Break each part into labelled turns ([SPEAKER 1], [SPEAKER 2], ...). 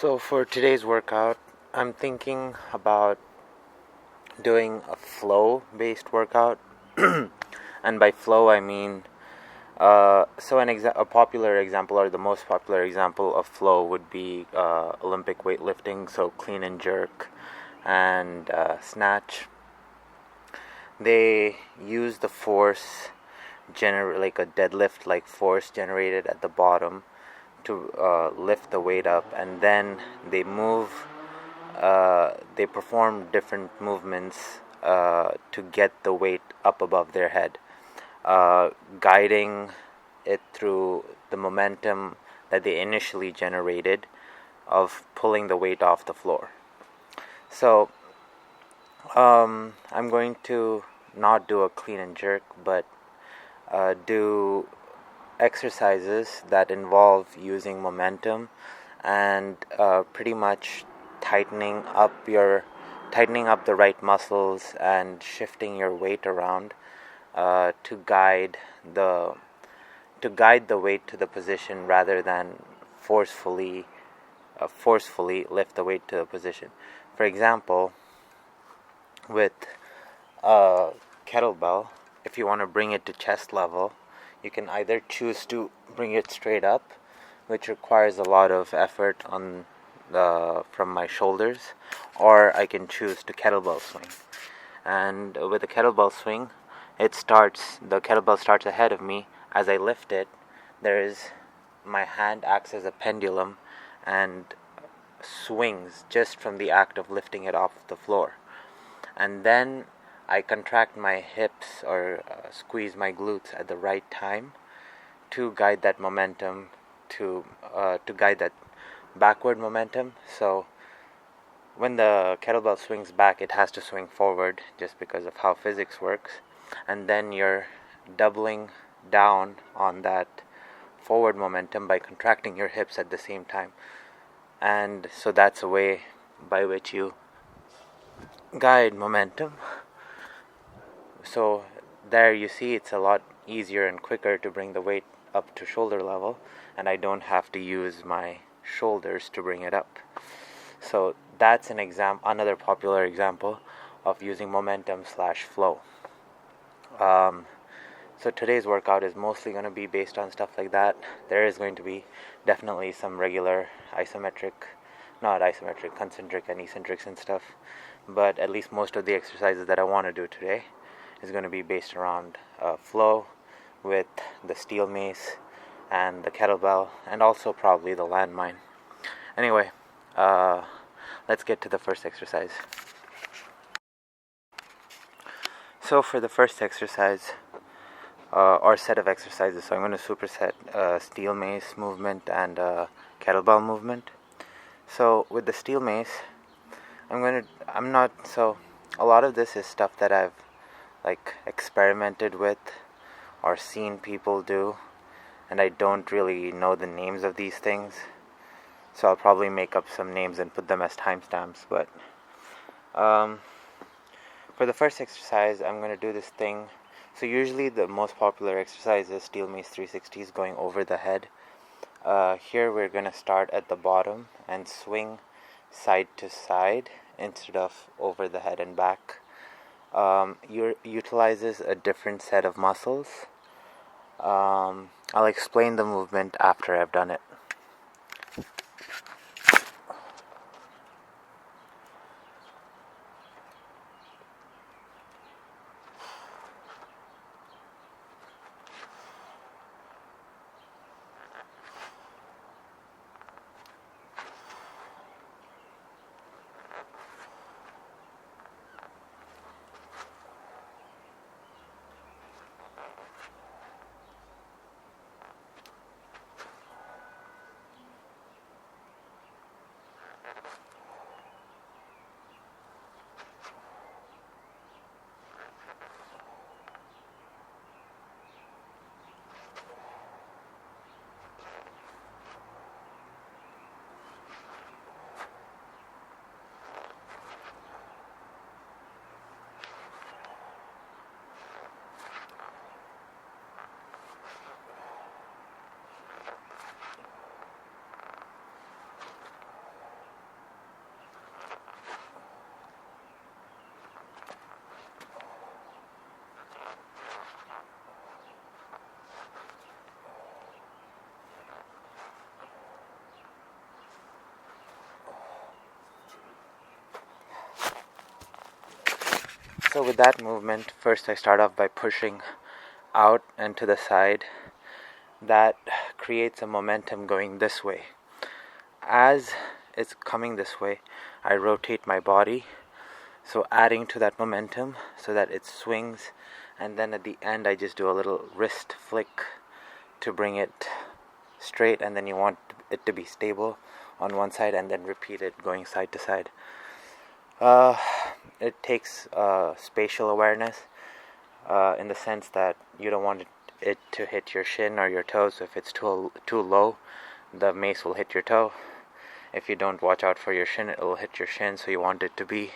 [SPEAKER 1] So for today's workout, I'm thinking about doing a flow-based workout. And by flow, I mean, a popular example, or the most popular example of flow, would be Olympic weightlifting, so clean and jerk and snatch. They use the force, like a deadlift like force generated at the bottom, to lift the weight up, and then they perform different movements to get the weight up above their head, guiding it through the momentum that they initially generated of pulling the weight off the floor. So I'm going to not do a clean and jerk, but do exercises that involve using momentum and pretty much tightening up the right muscles and shifting your weight around to guide the weight to the position, rather than forcefully lift the weight to the position. For example, with kettlebell, if you want to bring it to chest level, you can either choose to bring it straight up, which requires a lot of effort from my shoulders, or I can choose to kettlebell swing. And with a kettlebell swing, the kettlebell starts ahead of me. As I lift it, my hand acts as a pendulum and swings just from the act of lifting it off the floor. And then I contract my hips, or squeeze my glutes at the right time to guide that momentum, to guide that backward momentum. So when the kettlebell swings back, it has to swing forward just because of how physics works, and then you're doubling down on that forward momentum by contracting your hips at the same time. And so that's a way by which you guide momentum. So there you see, it's a lot easier and quicker to bring the weight up to shoulder level, and I don't have to use my shoulders to bring it up. So that's another popular example of using momentum / flow. So today's workout is mostly going to be based on stuff like that. There is going to be definitely some regular concentric and eccentrics and stuff, but at least most of the exercises that I want to do today is going to be based around flow, with the steel mace and the kettlebell, and also probably the landmine. Anyway, let's get to the first exercise. So for the first exercise, or set of exercises, so I'm going to superset steel mace movement and kettlebell movement. So with the steel mace, a lot of this is stuff that I've experimented with or seen people do, and I don't really know the names of these things, so I'll probably make up some names and put them as timestamps. But for the first exercise, I'm going to do this thing. So usually the most popular exercise is steel mace 360s, going over the head. Here we're going to start at the bottom and swing side to side instead of over the head and back. Utilizes a different set of muscles. I'll explain the movement after I've done it. So with that movement, first I start off by pushing out and to the side. That creates a momentum going this way. As it's coming this way, I rotate my body, so adding to that momentum so that it swings, and then at the end I just do a little wrist flick to bring it straight, and then you want it to be stable on one side, and then repeat it going side to side. It takes spatial awareness in the sense that you don't want it to hit your shin or your toes. So if it's too low, the mace will hit your toe. If you don't watch out for your shin, it will hit your shin, so you want it to be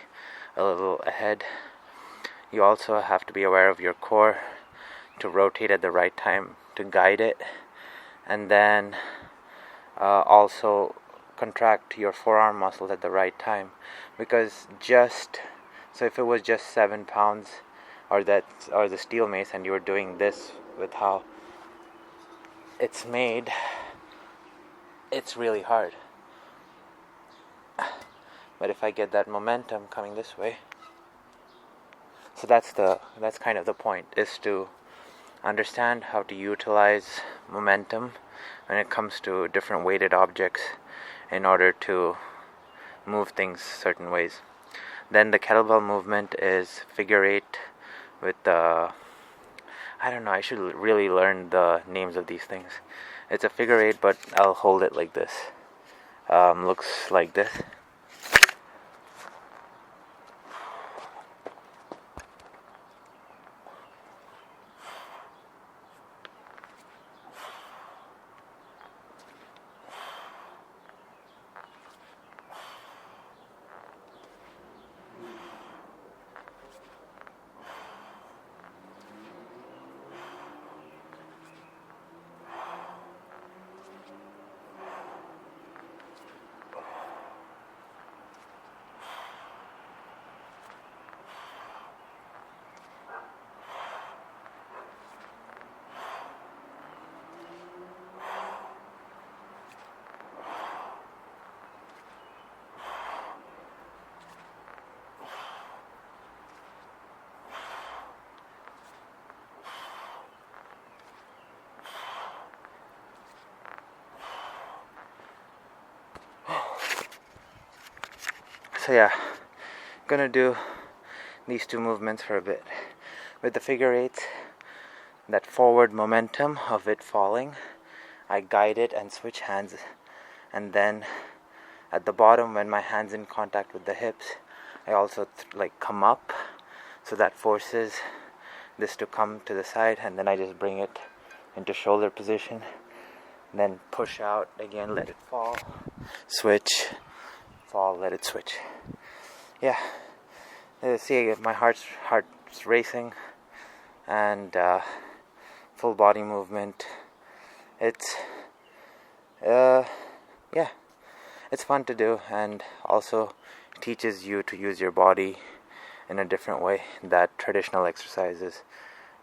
[SPEAKER 1] a little ahead. You also have to be aware of your core to rotate at the right time to guide it, and then also contract your forearm muscles at the right time, because so if it was just 7 pounds or the steel mace and you were doing this with how it's made, it's really hard. But if I get that momentum coming this way, so that's kind of the point, is to understand how to utilize momentum when it comes to different weighted objects in order to move things certain ways. Then the kettlebell movement is figure eight with the, I don't know, I should really learn the names of these things. It's a figure eight, but I'll hold it like this. Looks like this. So yeah, gonna do these two movements for a bit. With the figure eights, that forward momentum of it falling, I guide it and switch hands, and then at the bottom, when my hands in contact with the hips, I also come up, so that forces this to come to the side, and then I just bring it into shoulder position, then push out again, let it fall, switch, fall, let it switch. Yeah, see, my heart's racing, and full body movement. It's it's fun to do, and also teaches you to use your body in a different way that traditional exercises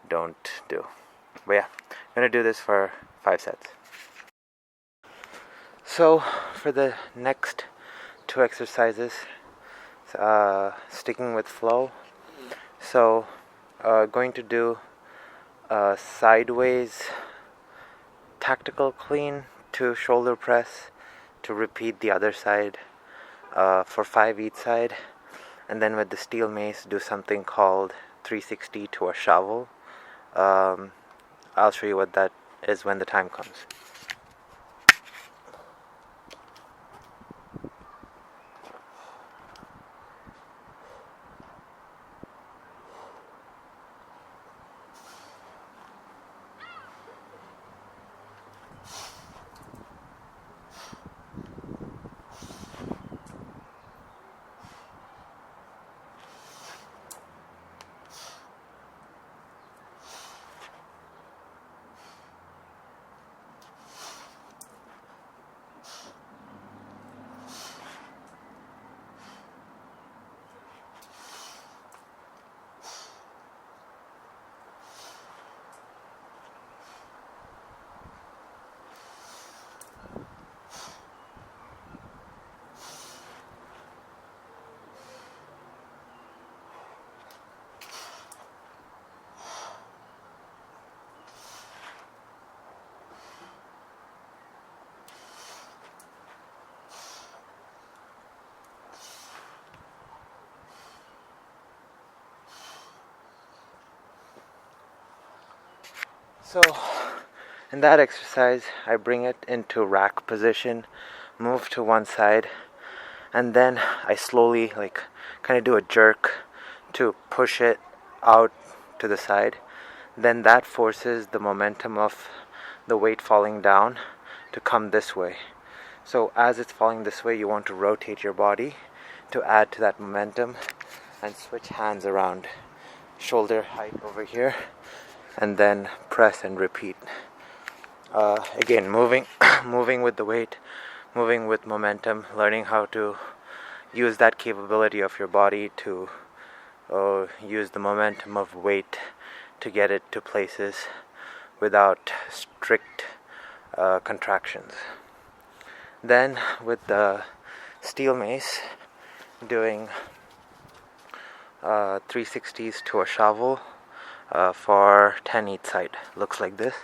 [SPEAKER 1] don't do. But yeah, I'm gonna do this for 5 sets. So for the next 2 exercises, sticking with flow, so going to do a sideways tactical clean to shoulder press, to repeat the other side for 5 each side, and then with the steel mace do something called 360 to a shovel. I'll show you what that is when the time comes. So in that exercise, I bring it into rack position, move to one side, and then I slowly kind of do a jerk to push it out to the side. Then that forces the momentum of the weight falling down to come this way. So as it's falling this way, you want to rotate your body to add to that momentum and switch hands around. Shoulder height over here, and then press and repeat. Again, moving with the weight, moving with momentum, learning how to use that capability of your body to use the momentum of weight to get it to places without strict contractions. Then with the steel mace, doing 360s to a shovel for 10 each side. Looks like this.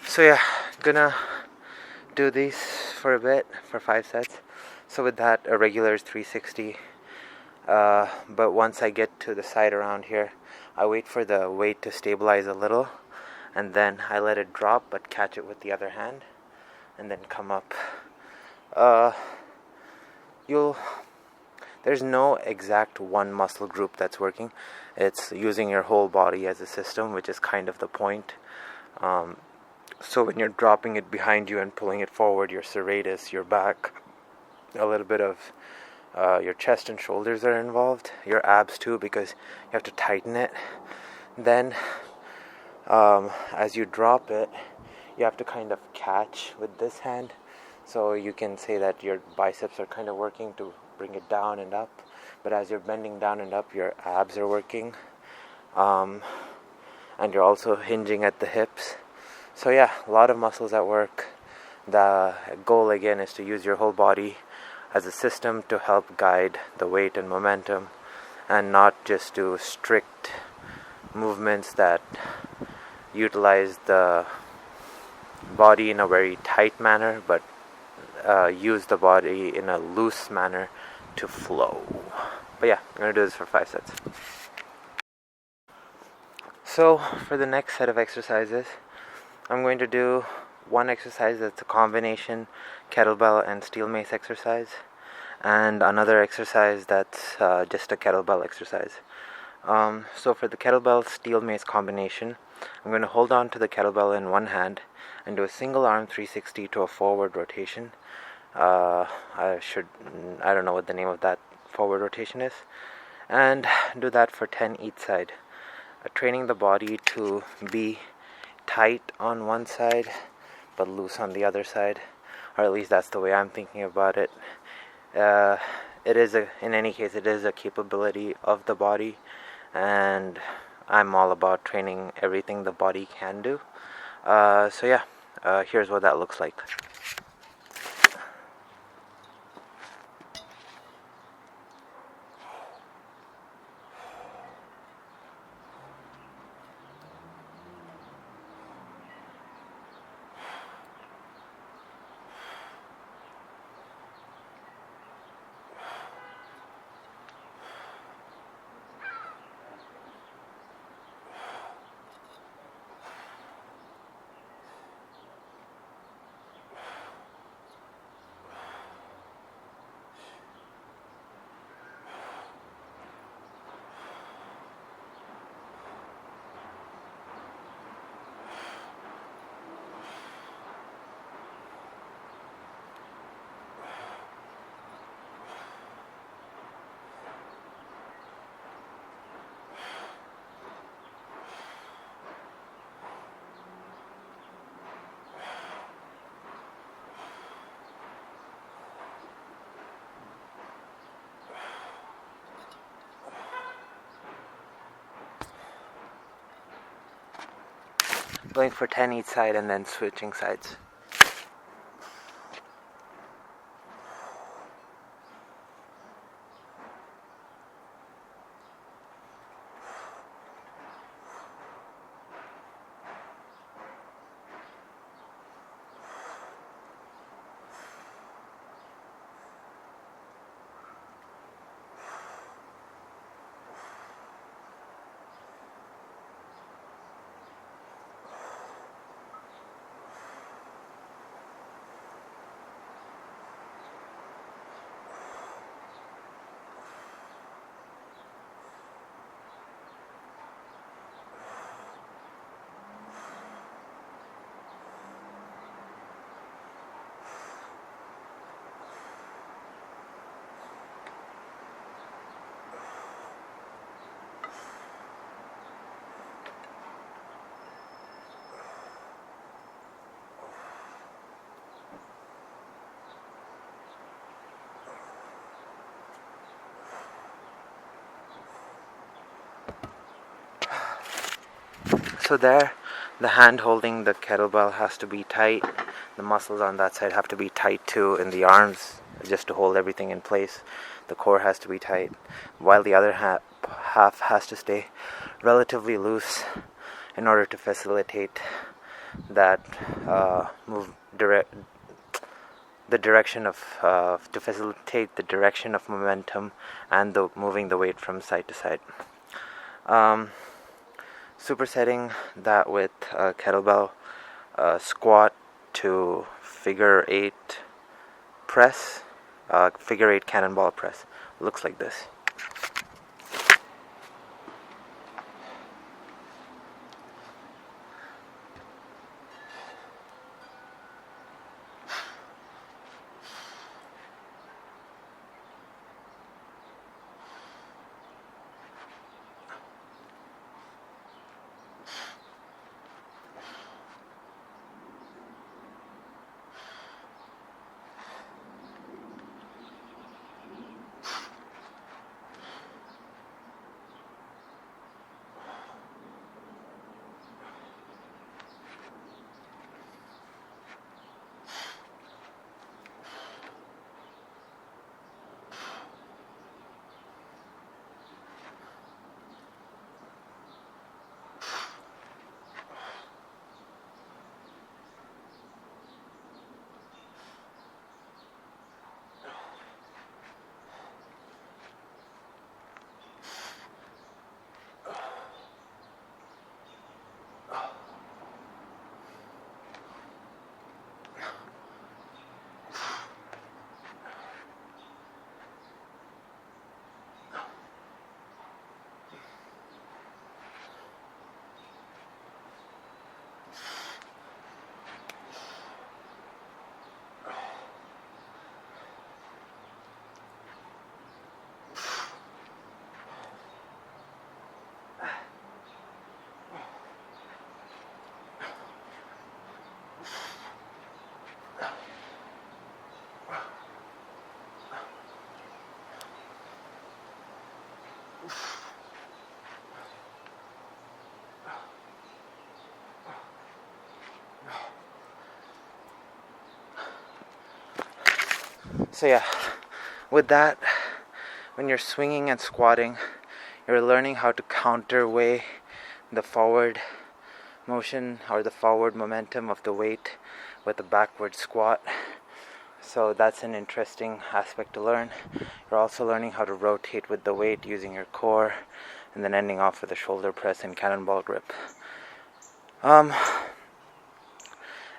[SPEAKER 1] So yeah, gonna do these for a bit, for 5 sets. So with that, a regular is 360. But once I get to the side around here, I wait for the weight to stabilize a little, and then I let it drop, but catch it with the other hand, and then come up. There's no exact one muscle group that's working. It's using your whole body as a system, which is kind of the point. So when you're dropping it behind you and pulling it forward, your serratus, your back, a little bit of your chest and shoulders are involved, your abs too, because you have to tighten it. Then as you drop it, you have to kind of catch with this hand, so you can say that your biceps are kind of working to bring it down and up, but as you're bending down and up, your abs are working, and you're also hinging at the hips. So yeah, a lot of muscles at work. The goal again is to use your whole body as a system to help guide the weight and momentum, and not just do strict movements that utilize the body in a very tight manner, but use the body in a loose manner to flow. But yeah, I'm going to do this for 5 sets. So for the next set of exercises, I'm going to do one exercise that's a combination kettlebell and steel mace exercise, and another exercise that's just a kettlebell exercise. So for the kettlebell steel mace combination, I'm going to hold on to the kettlebell in one hand and do a single arm 360 to a forward rotation. I don't know what the name of that forward rotation is, and do that for 10 each side, training the body to be tight on one side but loose on the other side, or at least that's the way I'm thinking about it. In any case, it is a capability of the body, and I'm all about training everything the body can do. Here's what that looks like. Going for 10 each side and then switching sides. So there, the hand holding the kettlebell has to be tight. The muscles on that side have to be tight too in the arms, just to hold everything in place. The core has to be tight, while the other half has to stay relatively loose in order to facilitate that to facilitate the direction of momentum and moving the weight from side to side. Supersetting that with kettlebell squat to figure 8 press, figure 8 cannonball press. Looks like this. So yeah, with that, when you're swinging and squatting, you're learning how to counterweigh the forward motion or the forward momentum of the weight with a backward squat. So that's an interesting aspect to learn. You're also learning how to rotate with the weight using your core, and then ending off with a shoulder press and cannonball grip.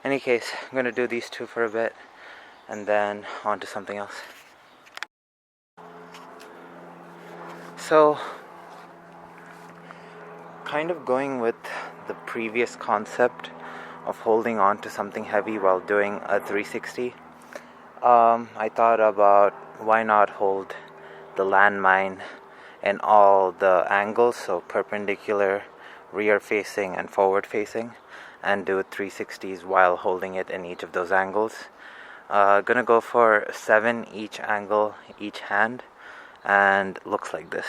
[SPEAKER 1] Any case, I'm going to do these two for a bit and then on to something else. So, kind of going with the previous concept of holding on to something heavy while doing a 360, I thought about why not hold the landmine in all the angles, so perpendicular, rear facing and forward facing, and do 360s while holding it in each of those angles. Gonna go for 7 each angle, each hand, and looks like this.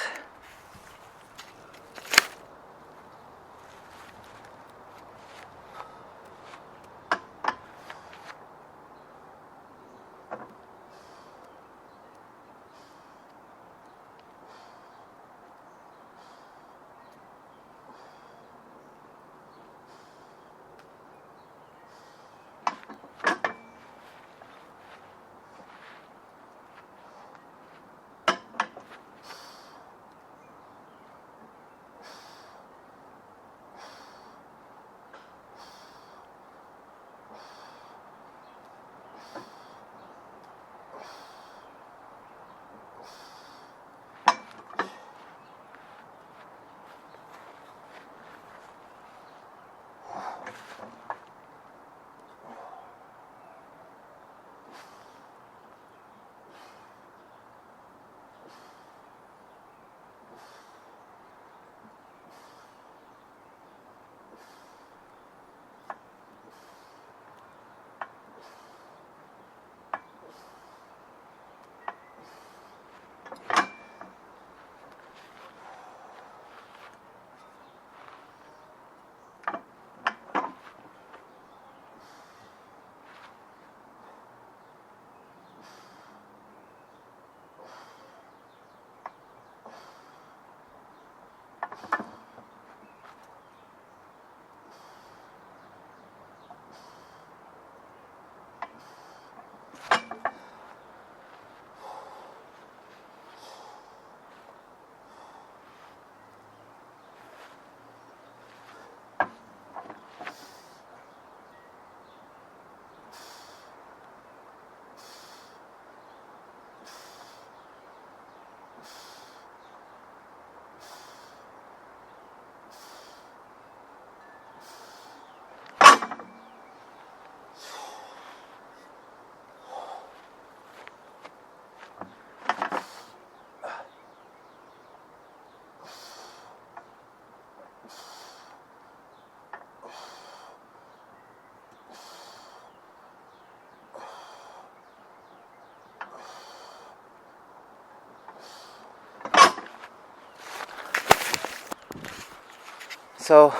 [SPEAKER 1] So,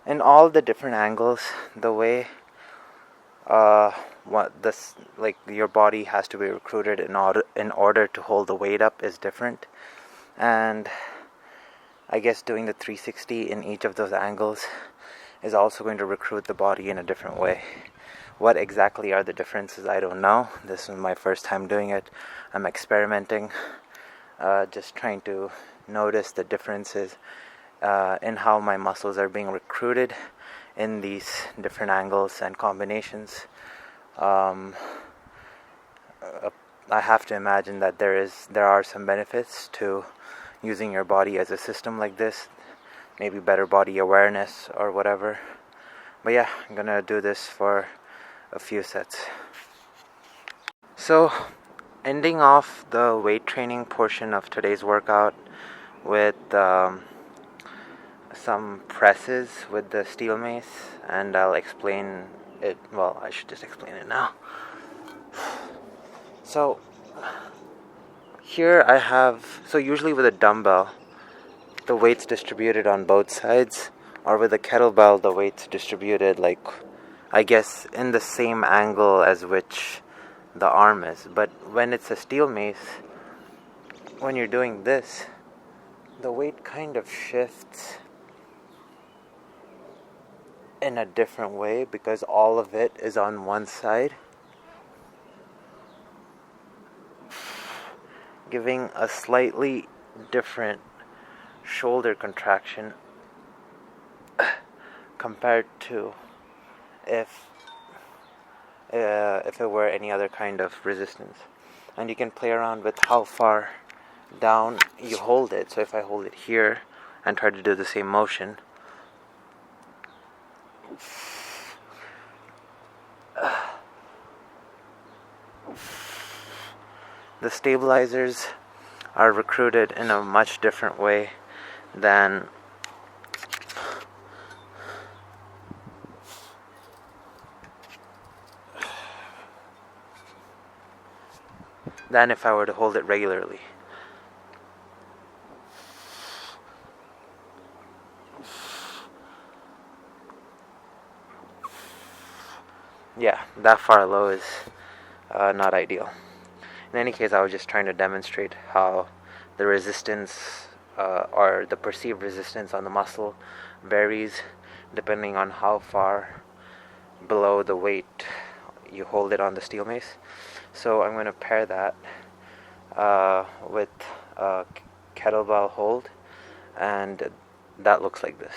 [SPEAKER 1] in all the different angles, the way your body has to be recruited in order to hold the weight up is different, and I guess doing the 360 in each of those angles is also going to recruit the body in a different way. What exactly are the differences? I don't know. This is my first time doing it. I'm experimenting, just trying to notice the differences in how my muscles are being recruited in these different angles and combinations. I have to imagine that there are some benefits to using your body as a system like this, maybe better body awareness or whatever. But yeah, I'm gonna do this for a few sets. So, ending off the weight training portion of today's workout with some presses with the steel mace, and I'll explain it. Well, I should just explain it now. So here I have, usually with a dumbbell, the weight's distributed on both sides, or with a kettlebell, the weight's distributed, like, I guess, in the same angle as which the arm is. But when it's a steel mace, when you're doing this, the weight kind of shifts in a different way because all of it is on one side, giving a slightly different shoulder contraction compared to if it were any other kind of resistance. And you can play around with how far down you hold it. So if I hold it here and try to do the same motion, the stabilizers are recruited in a much different way than if I were to hold it regularly. Yeah, that far low is not ideal. In any case, I was just trying to demonstrate how the resistance or the perceived resistance on the muscle varies depending on how far below the weight you hold it on the steel mace. So I'm going to pair that with a kettlebell hold, and that looks like this.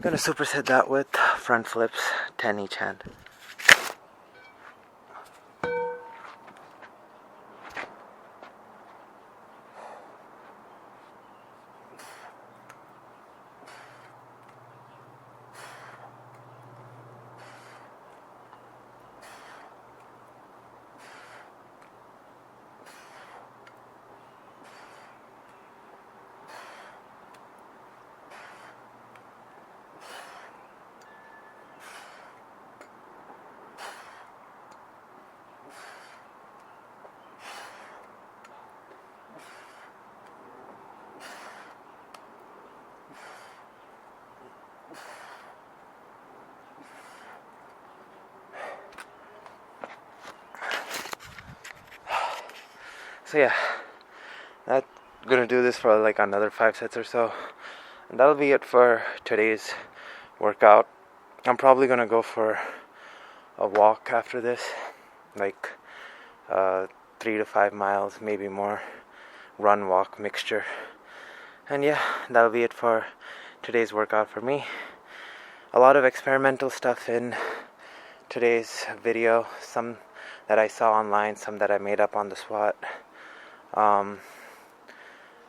[SPEAKER 1] Gonna superset that with front flips, 10 each hand. So yeah, I'm gonna do this for like another 5 sets or so, and that'll be it for today's workout. I'm probably gonna go for a walk after this, like 3 to 5 miles, maybe more, run walk mixture. And yeah, that'll be it for today's workout for me. A lot of experimental stuff in today's video, some that I saw online, some that I made up on the spot.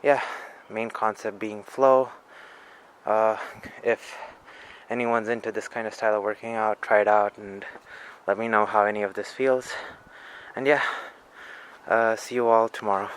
[SPEAKER 1] Yeah, main concept being flow. If anyone's into this kind of style of working out, try it out and let me know how any of this feels. And yeah, see you all tomorrow.